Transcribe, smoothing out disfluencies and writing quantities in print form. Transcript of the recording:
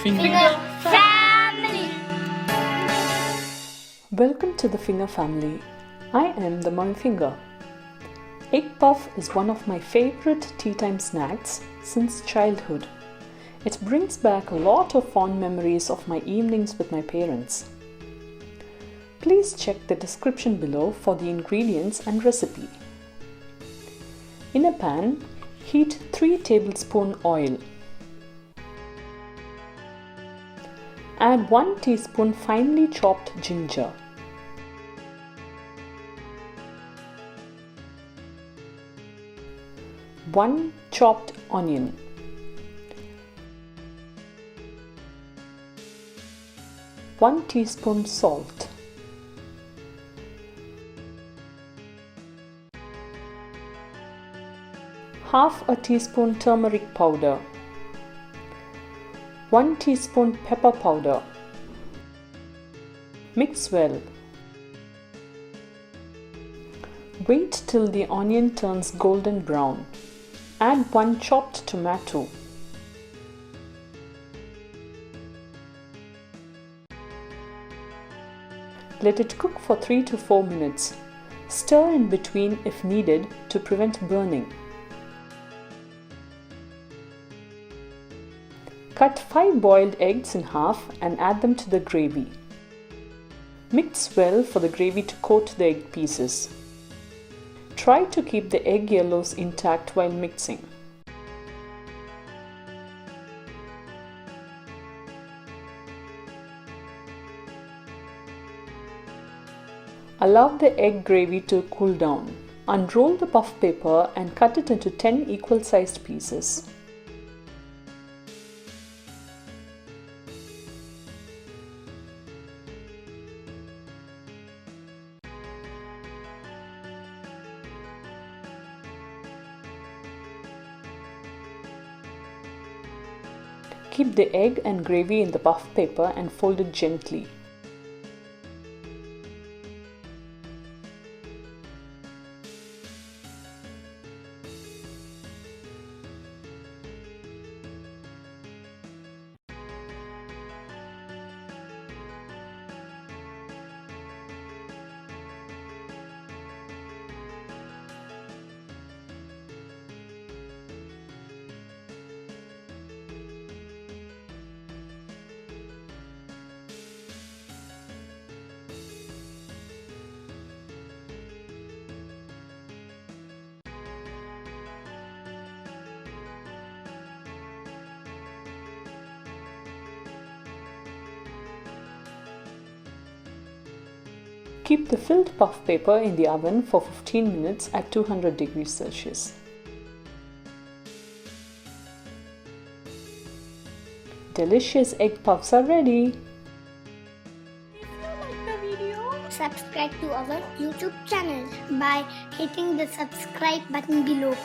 Finger Family. Welcome to the Finger Family. I am the Mummy Finger. Egg puff is one of my favorite tea time snacks since childhood. It brings back a lot of fond memories of my evenings with my parents. Please check the description below for the ingredients and recipe. In a pan, heat 3 tablespoons oil. Add 1 teaspoon finely chopped ginger. One chopped onion. One teaspoon salt. Half a teaspoon turmeric powder. 1 teaspoon pepper powder. Mix well. Wait till the onion turns golden brown. Add 1 chopped tomato. Let it cook for 3 to 4 minutes. Stir in between if needed to prevent burning. Cut 5 boiled eggs in half and add them to the gravy. Mix well for the gravy to coat the egg pieces. Try to keep the egg yellows intact while mixing. Allow the egg gravy to cool down. Unroll the puff paper and cut it into 10 equal-sized pieces. Keep the egg and gravy in the puff paper and fold it gently. Keep the filled puff paper in the oven for 15 minutes at 200 degrees Celsius. Delicious egg puffs are ready. If you like the video, subscribe to our YouTube channel by hitting the subscribe button below.